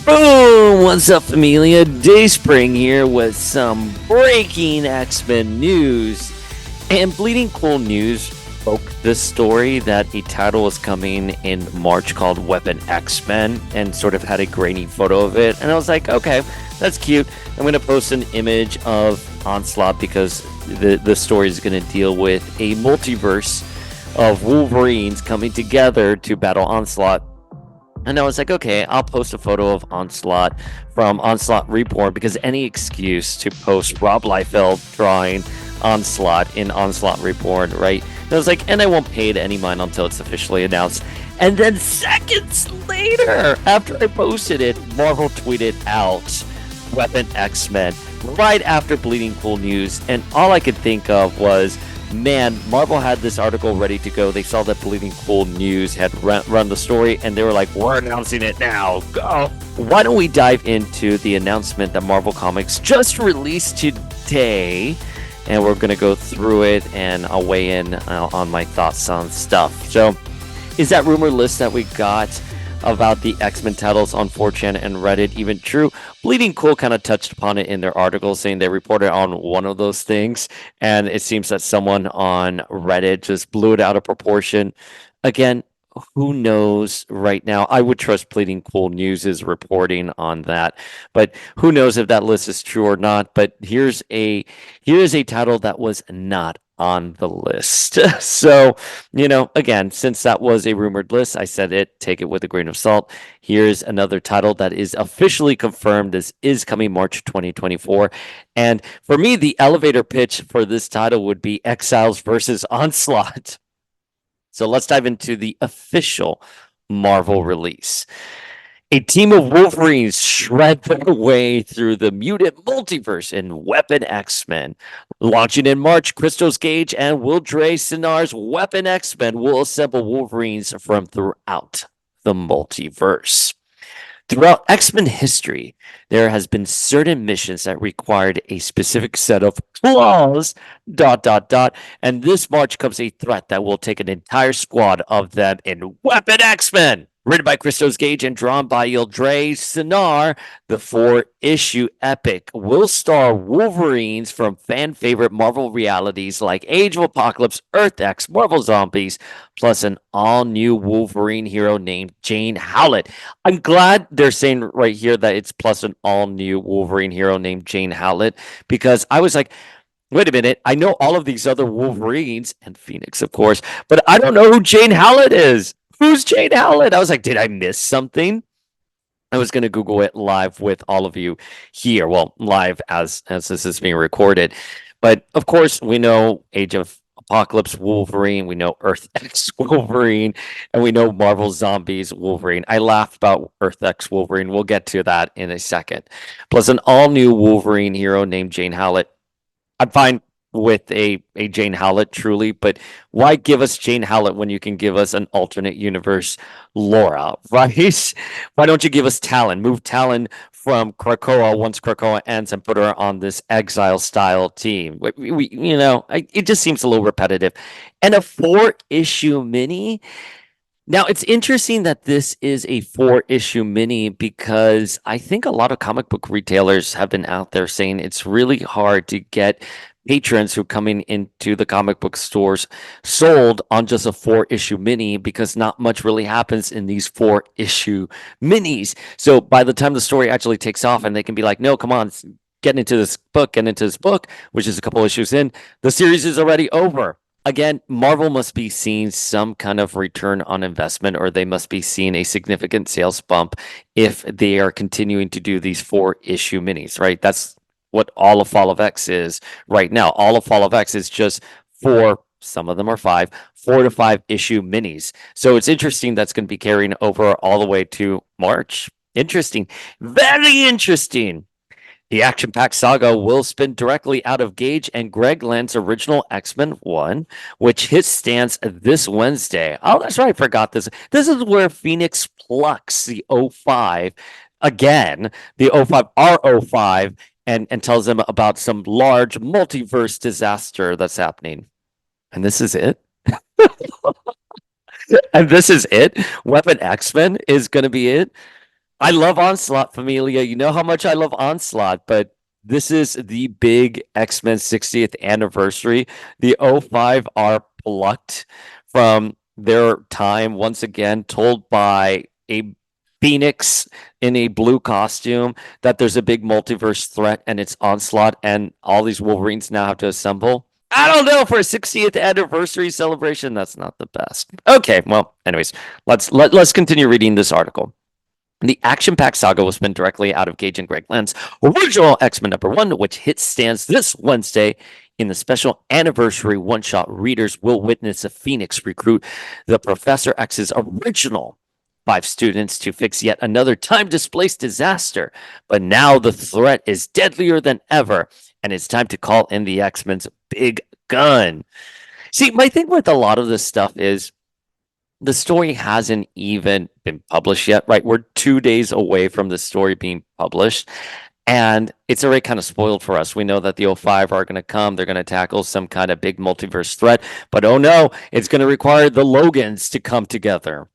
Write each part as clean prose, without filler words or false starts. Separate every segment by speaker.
Speaker 1: Boom! What's up, Familia? Dayspring here with some breaking X-Men news. And Bleeding Cool News broke this story that a title was coming in March called Weapon X-Men and sort of had a grainy photo of it. And I was like, okay, that's cute. I'm going to post an image of Onslaught because the story is going to deal with a multiverse of Wolverines coming together to battle Onslaught. And I was like, okay, I'll post a photo of Onslaught from Onslaught Reborn because any excuse to post Rob Liefeld drawing Onslaught in Onslaught Reborn, right? And I was like, and I won't pay it any mind until it's officially announced. And then seconds later, after I posted it, Marvel tweeted out Weapon X-Men right after Bleeding Cool News. And all I could think of was, man, Marvel had this article ready to go. They saw that Bleeding Cool News had run the story, and they were like, we're announcing it now. Go! Why don't we dive into the announcement that Marvel Comics just released today, and we're going to go through it, and I'll weigh in on my thoughts on stuff. So, is that rumor list that we got about the X-Men titles on 4chan and Reddit even true? Bleeding Cool kind of touched upon it in their article, saying they reported on one of those things, and it seems that someone on Reddit just blew it out of proportion. Again, who knows right now? I would trust Bleeding Cool News' reporting on that, but who knows if that list is true or not. But here's a title that was not on the list. So, again, since that was a rumored list, I said it, take it with a grain of salt. Here's another title that is officially confirmed. This is coming March 2024. And for me, the elevator pitch for this title would be Exiles versus Onslaught. So let's dive into the official Marvel release. A team of Wolverines shred their way through the mutant multiverse in Weapon X-Men. Launching in March, Christos Gage and Wildre Sinar's Weapon X-Men will assemble Wolverines from throughout the multiverse. Throughout X-Men history, there has been certain missions that required a specific set of claws, ... And this March comes a threat that will take an entire squad of them in Weapon X-Men. Written by Christos Gage and drawn by Yildiray Cinar, the 4-issue epic will star Wolverines from fan-favorite Marvel realities like Age of Apocalypse, Earth X, Marvel Zombies, plus an all-new Wolverine hero named Jane Howlett. I'm glad they're saying right here that it's plus an all-new Wolverine hero named Jane Howlett, because I was like, wait a minute, I know all of these other Wolverines, and Phoenix, of course, but I don't know who Jane Howlett is. Who's Jane Howlett? I was like, did I miss something? I was going to Google it live with all of you here. Well, live as this is being recorded. But of course, we know Age of Apocalypse Wolverine, we know Earth X Wolverine, and we know Marvel Zombies Wolverine. I laughed about Earth X Wolverine. We'll get to that in a second. Plus an all-new Wolverine hero named Jane Howlett. I'm fine with a Jane Howlett, truly, but why give us Jane Howlett when you can give us an alternate universe Laura, right? Why don't you give us Talon? Move Talon from Krakoa once Krakoa ends and put her on this exile style team. It just seems a little repetitive. And a 4-issue mini. Now, it's interesting that this is a 4-issue mini because I think a lot of comic book retailers have been out there saying it's really hard to get patrons who coming into the comic book stores sold on just a 4-issue mini because not much really happens in these 4-issue minis. So by the time the story actually takes off and they can be like, no, come on, get into this book, which is a couple issues in, the series is already over. Again, Marvel must be seeing some kind of return on investment, or they must be seeing a significant sales bump if they are continuing to do these 4-issue minis, right? That's what all of Fall of X is right now. All of Fall of X is just 4, some of them are 5, 4 to 5 issue minis. So it's interesting that's going to be carrying over all the way to March. Interesting. Very interesting. The action-packed saga will spin directly out of Gage and Greg Land's original X-Men 1, which hits stands this Wednesday. Oh, that's right, I forgot this. This is where Phoenix plucks the 05 again, the 05 R05, and tells them about some large multiverse disaster that's happening. And this is it? And this is it? Weapon X-Men is going to be it? I love Onslaught, Familia. You know how much I love Onslaught, but this is the big X-Men 60th anniversary. The O5 are plucked from their time once again, told by a Phoenix in a blue costume that there's a big multiverse threat and it's Onslaught, and all these Wolverines now have to assemble. I don't know, for a 60th anniversary celebration, that's not the best. Okay, well, anyways, let's continue reading this article. The action-packed saga was spun directly out of Gage and Greg Land's original X-Men #1, which hit stands this Wednesday. In the special anniversary one-shot, readers will witness a Phoenix recruit the Professor X's original 5 students to fix yet another time-displaced disaster. But now the threat is deadlier than ever, and it's time to call in the X-Men's big gun. See, my thing with a lot of this stuff is the story hasn't even been published yet, right? We're 2 days away from the story being published, and it's already kind of spoiled for us. We know that the O5 are going to come. They're going to tackle some kind of big multiverse threat, but oh no, it's going to require the Logans to come together.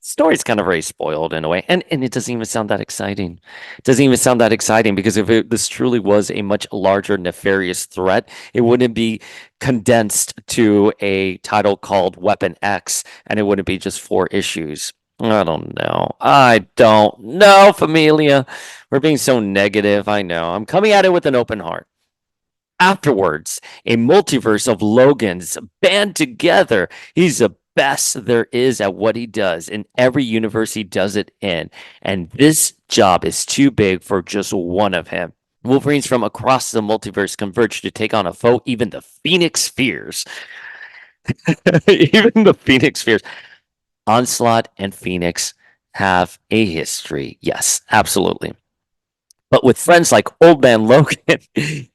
Speaker 1: Story's kind of very spoiled in a way, and it doesn't even sound that exciting. It doesn't even sound that exciting, because if this truly was a much larger nefarious threat, it wouldn't be condensed to a title called Weapon X, and it wouldn't be just 4 issues. I don't know, Familia. We're being so negative. I know. I'm coming at it with an open heart. Afterwards, a multiverse of Logans band together. He's the best there is at what he does in every universe he does it in, and this job is too big for just one of him. Wolverines from across the multiverse converge to take on a foe even the Phoenix fears. Even the Phoenix fears. Onslaught and Phoenix have a history. Yes, absolutely. But with friends like Old Man Logan,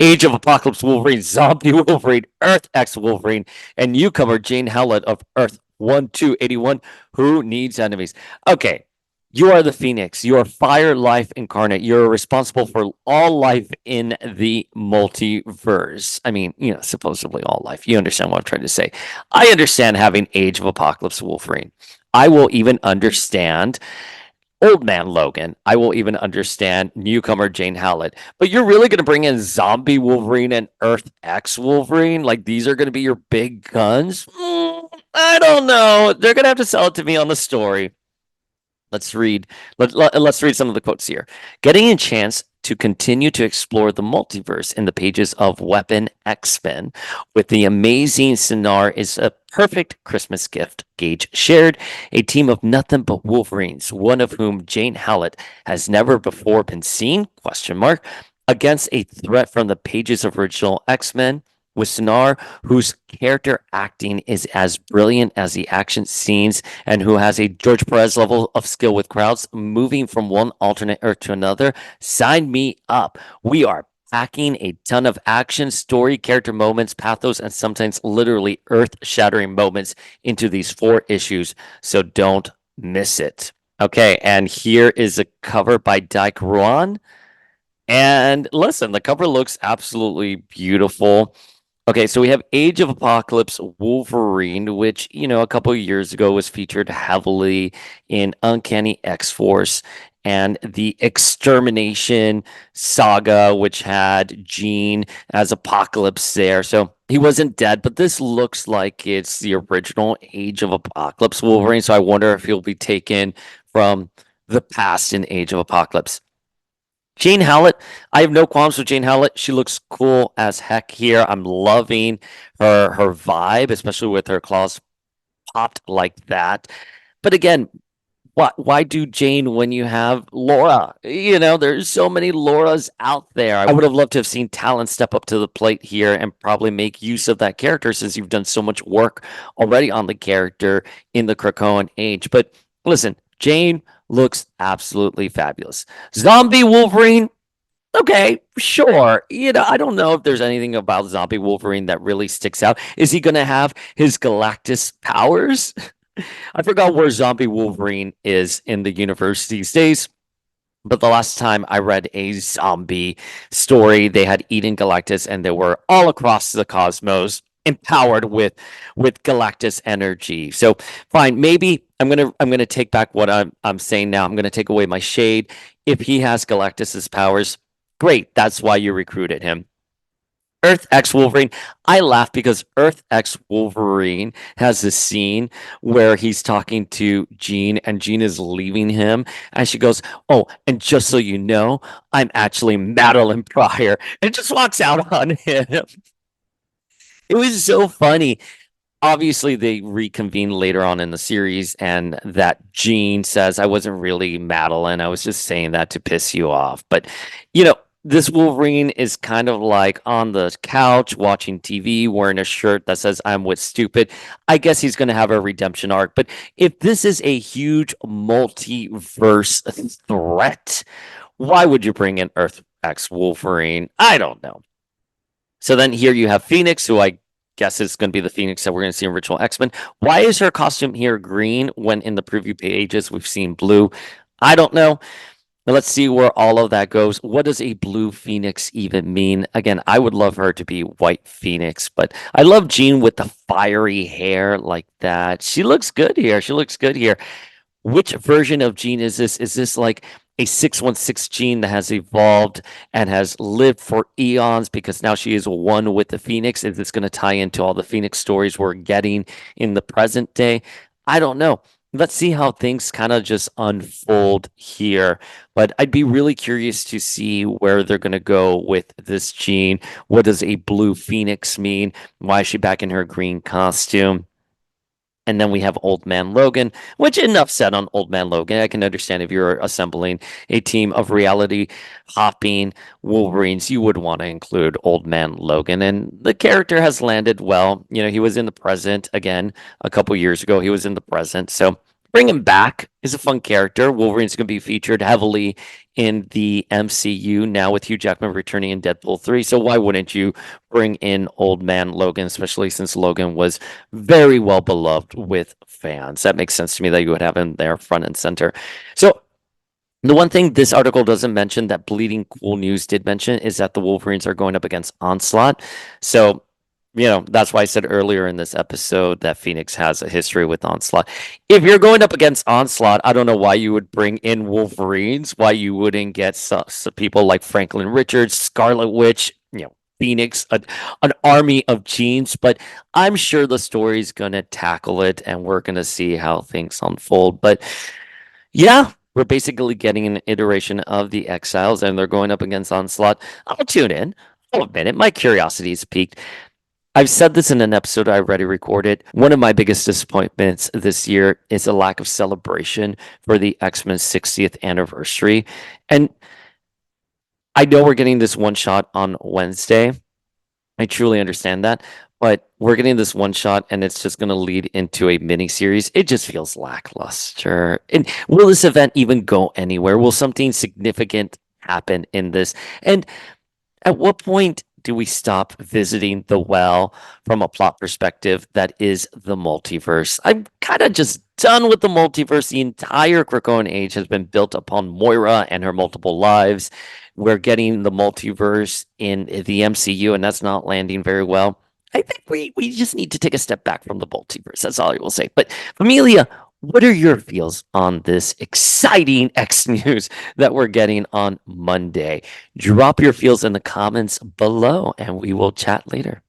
Speaker 1: Age of Apocalypse Wolverine, Zombie Wolverine, Earth X Wolverine, and newcomer Jane Howlett of Earth 1281, who needs enemies? Okay, you are the Phoenix. You are fire life incarnate. You're responsible for all life in the multiverse. I mean, supposedly all life. You understand what I'm trying to say. I understand having Age of Apocalypse Wolverine. I will even understand Old Man Logan. I will even understand newcomer Jane Howlett. But you're really going to bring in Zombie Wolverine and Earth X Wolverine? Like, these are going to be your big guns? I don't know. They're going to have to sell it to me on the story. Let's read some of the quotes here. Getting a chance to continue to explore the multiverse in the pages of Weapon X-Men with the amazing Cinar is a perfect Christmas gift. Gage shared a team of nothing but Wolverines, one of whom, Jane Howlett, has never before been seen, against a threat from the pages of original X-Men, with Cinar, whose character acting is as brilliant as the action scenes and who has a George Perez level of skill with crowds, moving from one alternate Earth to another. Sign me up. We are packing a ton of action, story, character moments, pathos, and sometimes literally earth-shattering moments into these 4 issues, so don't miss it. Okay, and here is a cover by Dyke Ruan. And listen, the cover looks absolutely beautiful. Okay, so we have Age of Apocalypse Wolverine, which, a couple of years ago was featured heavily in Uncanny X-Force and the Extermination saga, which had Jean as Apocalypse there. So he wasn't dead, but this looks like it's the original Age of Apocalypse Wolverine. So I wonder if he'll be taken from the past in Age of Apocalypse. Jane Howlett, I have no qualms with Jane Howlett. She looks cool as heck here. I'm loving her vibe, especially with her claws popped like that. But again, why do Jane when you have Laura? There's so many Lauras out there. I would have loved to have seen Talon step up to the plate here and probably make use of that character, since you've done so much work already on the character in the Krakoan age. But listen, Jane looks absolutely fabulous. Zombie Wolverine, okay, sure. I don't know if there's anything about Zombie Wolverine that really sticks out. Is he going to have his Galactus powers? I forgot where Zombie Wolverine is in the universe these days. But the last time I read a zombie story, they had Eden Galactus, and they were all across the cosmos, empowered with Galactus energy. So fine, maybe I'm gonna take back what I'm saying now. I'm gonna take away my shade. If he has Galactus's powers, great. That's why you recruited him. Earth X Wolverine. I laugh because Earth X Wolverine has this scene where he's talking to Jean and Jean is leaving him. And she goes, "Oh, and just so you know, I'm actually Madeline Pryor," and just walks out on him. It was so funny. Obviously, they reconvene later on in the series, and that Jean says, "I wasn't really Madeline. I was just saying that to piss you off." But, this Wolverine is kind of like on the couch watching TV, wearing a shirt that says, "I'm with stupid." I guess he's going to have a redemption arc. But if this is a huge multiverse threat, why would you bring in Earth X Wolverine? I don't know. So then here you have Phoenix, who I guess is going to be the Phoenix that we're going to see in Original X-Men. Why is her costume here green when in the preview pages we've seen blue? I don't know. But let's see where all of that goes. What does a blue Phoenix even mean? Again, I would love her to be White Phoenix, but I love Jean with the fiery hair like that. She looks good here. She looks good here. Which version of Jean is this? Is this like a 616 Jean that has evolved and has lived for eons because now she is one with the Phoenix? Is this going to tie into all the Phoenix stories we're getting in the present day? I don't know. Let's see how things kind of just unfold here. But I'd be really curious to see where they're going to go with this Jean. What does a blue Phoenix mean? Why is she back in her green costume? And then we have Old Man Logan, which enough said on Old Man Logan. I can understand if you're assembling a team of reality hopping Wolverines, you would want to include Old Man Logan. And the character has landed well. He was in the present again a couple years ago. He was in the present. So bring him back is a fun character. Wolverine's going to be featured heavily in the MCU now with Hugh Jackman returning in Deadpool 3. So why wouldn't you bring in Old Man Logan, especially since Logan was very well beloved with fans? That makes sense to me that you would have him there front and center. So the one thing this article doesn't mention that Bleeding Cool News did mention is that the Wolverines are going up against Onslaught. So that's why I said earlier in this episode that Phoenix has a history with Onslaught. If you're going up against Onslaught, I don't know why you would bring in Wolverines, why you wouldn't get some people like Franklin Richards, Scarlet Witch, Phoenix, an army of Jeans, but I'm sure the story's going to tackle it and we're going to see how things unfold. But yeah, we're basically getting an iteration of the Exiles and they're going up against Onslaught. I'll tune in. I'll admit it. My curiosity is piqued. I've said this in an episode I already recorded. One of my biggest disappointments this year is a lack of celebration for the X-Men 60th anniversary. And I know we're getting this one shot on Wednesday. I truly understand that. But we're getting this one shot and it's just going to lead into a mini series. It just feels lackluster. And will this event even go anywhere? Will something significant happen in this? And at what point do we stop visiting the well from a plot perspective that is the multiverse? I'm kind of just done with the multiverse. The entire Krakoan age has been built upon Moira and her multiple lives. We're getting the multiverse in the MCU, and that's not landing very well. I think we just need to take a step back from the multiverse. That's all I will say. But Familia, what are your feels on this exciting X news that we're getting on Monday? Drop your feels in the comments below, and we will chat later.